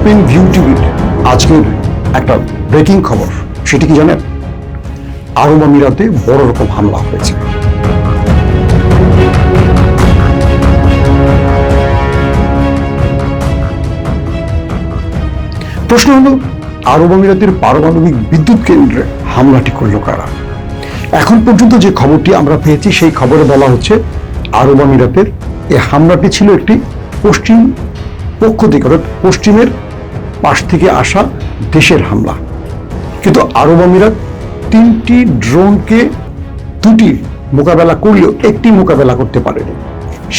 Open view টিভির আজকের একটা ব্রেকিং খবর, সেটি কি জানেন? আরব আমিরাতে বড় রকম হামলা হয়েছে। প্রশ্ন হলো, আরব আমিরাতের পারমাণবিক বিদ্যুৎ কেন্দ্রে হামলাটি করল কারা? এখন পর্যন্ত যে খবরটি আমরা পেয়েছি সেই খবরে বলা হচ্ছে আরব আমিরাতের এই হামলাটি ছিল একটি পশ্চিম পক্ষ থেকে, অর্থাৎ পশ্চিমের পাশ থেকে আসা দেশের হামলা। কিন্তু আরব আমিরাত তিনটি ড্রোনকে দুটি মোকাবেলা করলেও একটি মোকাবেলা করতে পারেনি।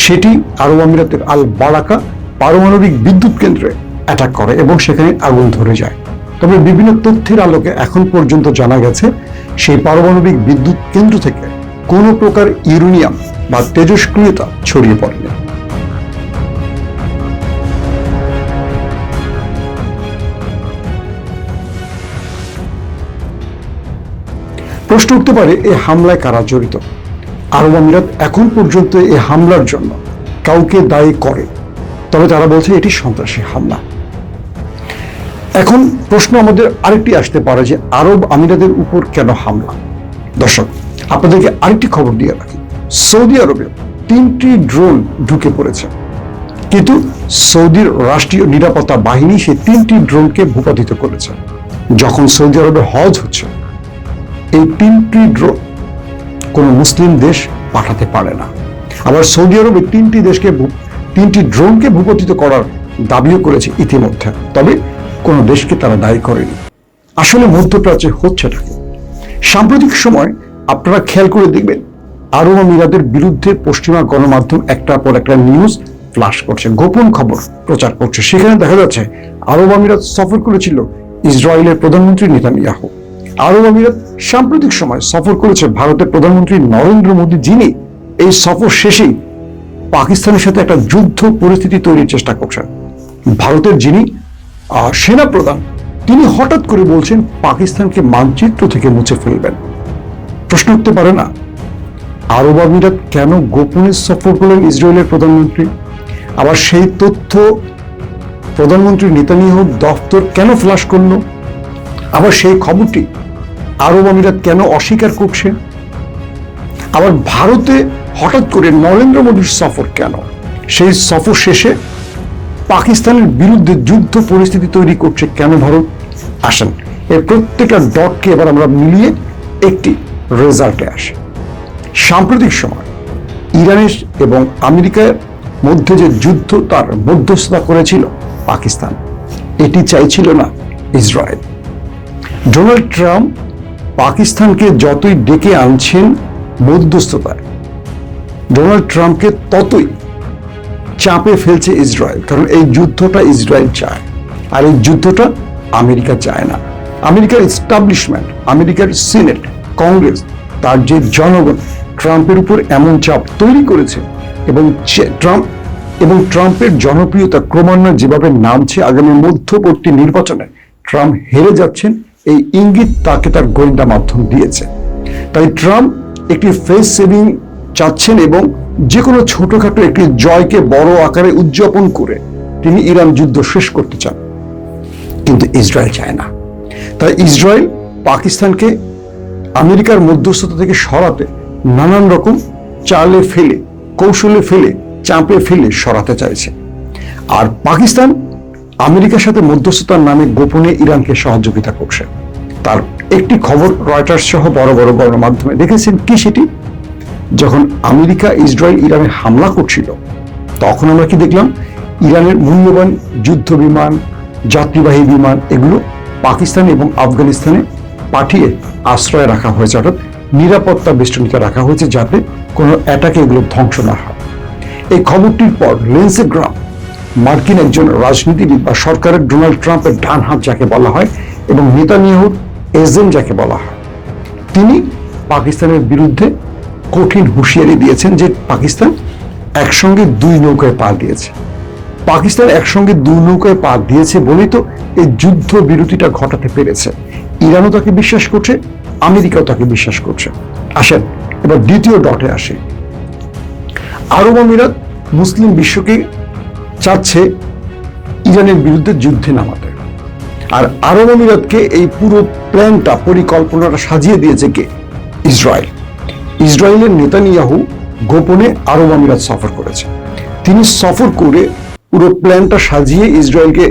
সেটি আরব আমিরাতের আল বারাকা পারমাণবিক বিদ্যুৎ কেন্দ্রে অ্যাটাক করে এবং সেখানে আগুন ধরে যায়। তবে বিভিন্ন তথ্যের আলোকে এখন পর্যন্ত জানা গেছে সেই পারমাণবিক বিদ্যুৎ কেন্দ্র থেকে কোনো প্রকার ইউরেনিয়াম বা তেজস্ক্রিয়তা ছড়িয়ে পড়েনি। প্রশ্ন উঠতে পারে, এই হামলায় কারা জড়িত? আরব আমিরাত এখন পর্যন্ত এই হামলার জন্য কাউকে দায়ী করে, তবে তারা বলছে এটি সন্ত্রাসী হামলা। এখন প্রশ্ন আমাদের আরেকটি আসতে পারে যে আরব আমিরাতের উপর কেন হামলা? দর্শক, আপনাদেরকে আরেকটি খবর দিয়ে রাখি, সৌদি আরবে 3টি ড্রোন ঢুকে পড়েছে, কিন্তু সৌদির রাষ্ট্রীয় নিরাপত্তা বাহিনী সেই 3টি ড্রোনকে ভূপাতিত করেছে। যখন সৌদি আরবে হজ হচ্ছে, এই 3টি ড্রোন কোন মুসলিম দেশ পাঠাতে পারে না। আবার সৌদি আরবে 3টি ড্রোনকে ভূপাতিত করার দাবিও করেছে ইতিমধ্যে, তবে কোন দেশকে তারা দায়ী করেনি। আসলে মধ্যপ্রাচ্যে হচ্ছেটা কি? সাম্প্রতিক সময় আপনারা খেয়াল করে দেখবেন আরব আমিরাতের বিরুদ্ধে পশ্চিমা গণমাধ্যম একটার পর একটা নিউজ ফ্লাশ করছে, গোপন খবর প্রচার করছে। সেখানে দেখা যাচ্ছে আরব আমিরাত সফর করেছিল ইসরায়েলের প্রধানমন্ত্রী নেতানিয়াহু। আরব আমিরাত সাম্প্রতিক সময় সফর করেছে ভারতের প্রধানমন্ত্রী নরেন্দ্র মোদী, যিনি এই সফর শেষেই পাকিস্তানের সাথে একটা যুদ্ধ পরিস্থিতি তৈরির চেষ্টা করছেন। ভারতের যিনি সেনা প্রধান, তিনি হঠাৎ করে বলছেন পাকিস্তানকে মানচিত্র থেকে মুছে ফেলবেন। প্রশ্ন উঠতে পারে না, আরব আমিরাত কেন গোপনে সফর করলেন ইসরায়েলের প্রধানমন্ত্রী? আবার সেই তথ্য প্রধানমন্ত্রী নেতানিয়াহুর দফতর কেন ফ্লাশ করলো? আবার সেই খবরটি আরব আমিরাত কেন অস্বীকার করছে? আবার ভারতে হঠাৎ করে নরেন্দ্র মোদীর সফর কেন? সেই সফর শেষে পাকিস্তানের বিরুদ্ধে যুদ্ধ পরিস্থিতি তৈরি করছে কেন ভারত? আসেন, এর প্রত্যেকটা ডটকে এবার আমরা মিলিয়ে একটি রেজাল্টে আসি। সাম্প্রতিক সময় ইরানের এবং আমেরিকার মধ্যে যে যুদ্ধ, তার মধ্যস্থতা করেছিল পাকিস্তান, এটি চাইছিল না ইসরায়েল। ডোনাল্ড ট্রাম্প পাকিস্তানকে যতই ডেকে আনছেন মধ্যস্থতায়, ডোনাল্ড ট্রাম্পকে ততই চাপে ফেলছে ইসরায়েল, কারণ এই যুদ্ধটা ইসরায়েল চায় আর এই যুদ্ধটা আমেরিকা চায় না। আমেরিকার এস্টাবলিশমেন্ট, আমেরিকার সিনেট, কংগ্রেস, তার যে জনগণ ট্রাম্পের উপর এমন চাপ তৈরি করেছে এবং ট্রাম্পের জনপ্রিয়তা ক্রমান্বয়ে যেভাবে নামছে, আগামী মধ্যবর্তী নির্বাচনে ট্রাম্প হেরে যাচ্ছেন এই ইঙ্গিত তাকে তার গোয়েন্দা মাধ্যম দিয়েছে। তাই ট্রাম্প একটি ফেস সেভিং চাচ্ছেন এবং যে কোনো ছোটখাটো একটি জয়কে বড় আকারে উদযাপন করে তিনি ইরান যুদ্ধ শেষ করতে চান, কিন্তু ইসরায়েল চায় না। তাই ইসরায়েল পাকিস্তানকে আমেরিকার মধ্যস্থতা থেকে সরাতে নানান রকম চালে ফেলে, কৌশলে ফেলে, চাপে ফেলে সরাতে চাইছে। আর পাকিস্তান আমেরিকার সাথে মধ্যস্থতার নামে গোপনে ইরানকে সহযোগিতা করছে। তার একটি খবর রয়টার্স সহ বড় বড় গণমাধ্যমে দেখেছেন কি, সেটি যখন আমেরিকা ইসরায়েল ইরানে হামলা করছিল, তখন আমরা কি দেখলাম, ইরানের মূল্যবান যুদ্ধ বিমান, যাত্রীবাহী বিমান, এগুলো পাকিস্তান এবং আফগানিস্তানে পাঠিয়ে আশ্রয় রাখা হয়েছে, অর্থাৎ নিরাপত্তা বেষ্টনীতে রাখা হয়েছে, যাতে কোনো অ্যাটাকে এগুলো ধ্বংস না হয়। এই খবরটির পর লিন্ডসে গ্রাহাম, মার্কিন একজন রাজনীতিবিদ বা সরকারের ডোনাল্ড ট্রাম্পের ডান হাত যাকে বলা হয় এবং নেতানিয়াহুর এজেন্ট যাকে বলা হয়, তিনি পাকিস্তানের বিরুদ্ধে কঠিন হুঁশিয়ারি দিয়েছেন যে পাকিস্তান একসঙ্গে দুই নৌকায় পা দিয়েছে। পাকিস্তান একসঙ্গে দুই নৌকায় পা দিয়েছে বলেই তো এই যুদ্ধ বিরতিটা ঘটাতে পেরেছে। ইরানও তাকে বিশ্বাস করছে, আমেরিকাও তাকে বিশ্বাস করছে। আসেন এবার দ্বিতীয় ডটে আসে। আরব আমিরাত মুসলিম বিশ্বকে চাচ্ছে ইরানের বিরুদ্ধে যুদ্ধে নামাতে। আর আরব আমিরাতকে এই পুরো প্ল্যানটা, পরিকল্পনাটা সাজিয়ে দিয়েছে কে? ইসরায়েল। ইসরায়েলের নেতানিয়াহু গোপনে আরব আমিরাত সফর করেছে। তিনি সফর করে পুরো প্ল্যানটা সাজিয়ে ইসরায়েলকে,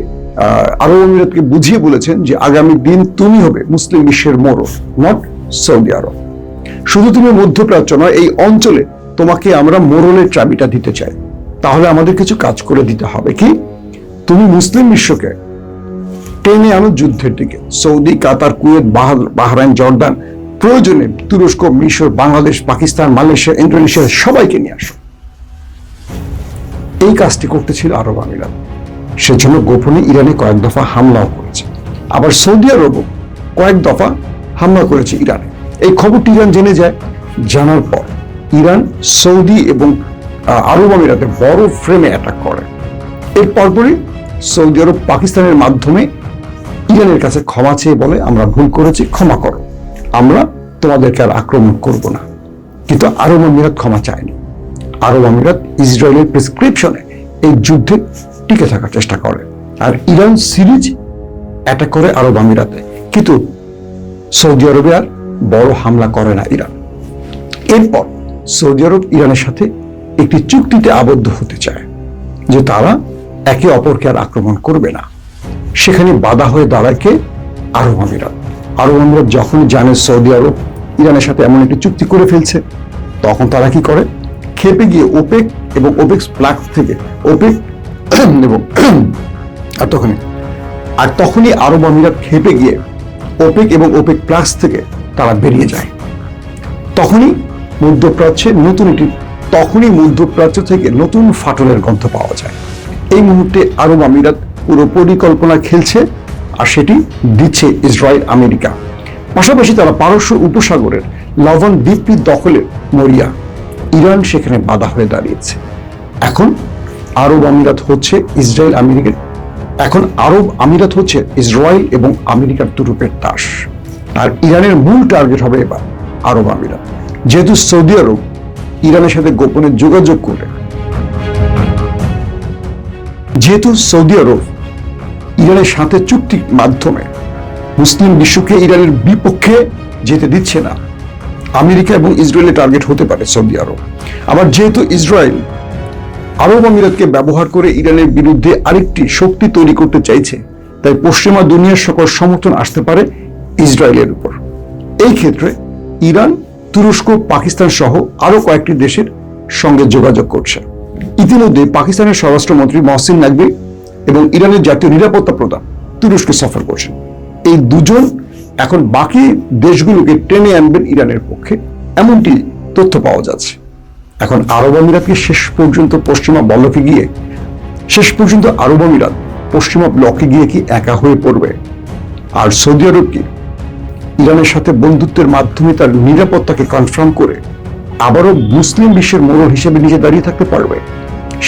আরব আমিরাতকে বুঝিয়ে বলেছেন যে আগামী দিন তুমি হবে মুসলিম বিশ্বের মোড়ল, নট সৌদি আরব। শুধু তুমি মধ্যপ্রাচ্য নয়, এই অঞ্চলে তোমাকে আমরা মোড়লের চাবিটা দিতে চাই। তাহলে আমাদের কিছু কাজ করে দিতে হবে। কি? তুমি মুসলিম বিশ্বকে টেনে আনো যুদ্ধের দিকে। সৌদি, কাতার, কুয়েত, বাহরাইন, জর্দান, প্রয়োজনে তুরস্ক, মিশর, বাংলাদেশ, পাকিস্তান, মালয়েশিয়া, ইন্দোনেশিয়া সবাইকে নিয়ে আসো। এই কাজটি করতেছিল আরব আমিরাত। সেজন্য গোপনে ইরানে কয়েক দফা হামলাও করেছে। আবার সৌদি আরবও কয়েক দফা হামলা করেছে ইরানে। এই খবরটি ইরান জেনে যায়। জানার পর ইরান সৌদি এবং আরব আমিরাতে বড় ফ্রেমে অ্যাটাক করে। এর পরপরই সৌদি আরব পাকিস্তানের মাধ্যমে ইরানের কাছে ক্ষমা চেয়ে বলে, আমরা ভুল করেছি, ক্ষমা করো, আমরা তোমাদেরকে আর আক্রমণ করব না। কিন্তু আরব আমিরাত ক্ষমা চায়নি। আরব আমিরাত ইসরায়েলের প্রেসক্রিপশনে এই যুদ্ধে টিকে থাকার চেষ্টা করে। আর ইরান সিরিজ অ্যাটাক করে আরব আমিরাতে। কিন্তু সৌদি আরবে আর বড় হামলা করে না ইরান। এরপর সৌদি আরব ইরানের সাথে একটি চুক্তিতে আবদ্ধ হতে চায় যে তারা একে অপরকে আর আক্রমণ করবে না। সেখানে বাধা হয়ে দাঁড়ায় কে? আরব আমিরাত। আরব আমিরাত যখন জানে সৌদি আরব ইরানের সাথে এমন একটি চুক্তি করে ফেলছে, তখন তারা কি করে? খেপে গিয়ে ওপেক এবং ওপেক প্লাস থেকে ওপেক এবং তখনই আরব আমিরাত খেপে গিয়ে ওপেক এবং ওপেক প্লাস থেকে তারা বেরিয়ে যায়। তখনই মধ্যপ্রাচ্য থেকে নতুন ফাটলের গন্ধ পাওয়া যায়। এই মুহূর্তে আরব আমিরাত পুরো পরিকল্পনা খেলছে, আর সেটি দিচ্ছে ইসরায়েল, আমেরিকা। পাশাপাশি তারা পারস্য উপসাগরের লবণ দ্বীপটি দখলের মরিয়া। ইরান সেখানে বাধা হয়ে দাঁড়িয়েছে। এখন আরব আমিরাত হচ্ছে ইসরায়েল এবং আমেরিকার তুরুপের তাস। আর ইরানের মূল টার্গেট হবে এবার আরব আমিরাত। যেহেতু সৌদি আরব ইরানের সাথে গোপনে যোগাযোগ করে, ইরানের সাথে চুক্তির মাধ্যমে মুসলিম বিশ্বকে ইরানের বিপক্ষে যেতে দিচ্ছে না, আমেরিকা এবং ইসরায়েলের টার্গেট হতে পারে সৌদি আরব। আবার যেহেতু ইসরায়েল আরব আমিরাতকে ব্যবহার করে ইরানের বিরুদ্ধে আরেকটি শক্তি তৈরি করতে চাইছে, তাই পশ্চিমা দুনিয়ার সকল সমর্থন আসতে পারে ইসরায়েলের উপর। এই ক্ষেত্রে ইরান, তুরস্ক, পাকিস্তান সহ আরো কয়েকটি দেশের সঙ্গে যোগাযোগ করছে। ইতিমধ্যে পাকিস্তানের স্বরাষ্ট্রমন্ত্রী মহসিন নাকভি এবং ইরানের জাতীয় নিরাপত্তা প্রধান তুরস্কে সফর করছেন। এই দুজন এখন বাকি দেশগুলোকে টেনে আনবেন ইরানের পক্ষে, এমনটি তথ্য পাওয়া যাচ্ছে। এখন আরব আমিরাতকে শেষ পর্যন্ত পশ্চিমা ব্লকে গিয়ে কি একা হয়ে পড়বে? আর সৌদি আরব কি ইরানের সাথে বন্ধুত্বের মাধ্যমে তার নিরাপত্তাকে কনফার্ম করে আবারও মুসলিম বিশ্বের মোড়ল হিসেবে নিজে দাঁড়িয়ে থাকতে পারবে?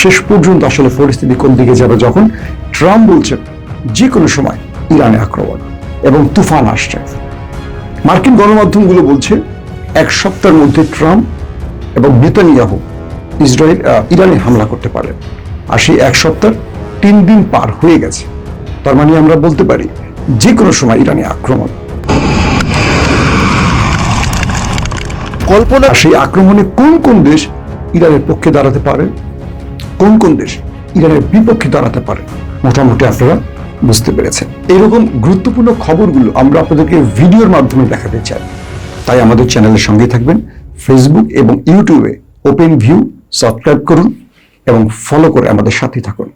শেষ পর্যন্ত আসলে পরিস্থিতি কোন দিকে যাবে, যখন ট্রাম্প বলছেন যে কোনো সময় ইরানে আক্রমণ এবং তুফান আসছে। মার্কিন গণমাধ্যমগুলো বলছে 1 সপ্তাহের মধ্যে ট্রাম্প এবং নেতানিয়াহু ইরানে হামলা করতে পারে। আর সেই 1 সপ্তাহ 3 দিন পার হয়ে গেছে। তার মানে আমরা বলতে পারি যে কোনো সময় ইরানে আক্রমণ। সেই আক্রমণে কোন কোন দেশ ইরানের পক্ষে দাঁড়াতে পারে, কোন কোন দেশ ইরানের বিপক্ষে দাঁড়াতে পারে, মোটামুটি আপনারা বুঝতে পেরেছেন। এইরকম গুরুত্বপূর্ণ খবরগুলো আমরা আপনাদেরকে ভিডিওর মাধ্যমে দেখাতে চাই। তাই আমাদের চ্যানেলের সঙ্গে থাকবেন। ফেসবুক এবং ইউটিউবে ওপেন ভিউ সাবস্ক্রাইব করুন এবং ফলো করে আমাদের সাথে থাকুন।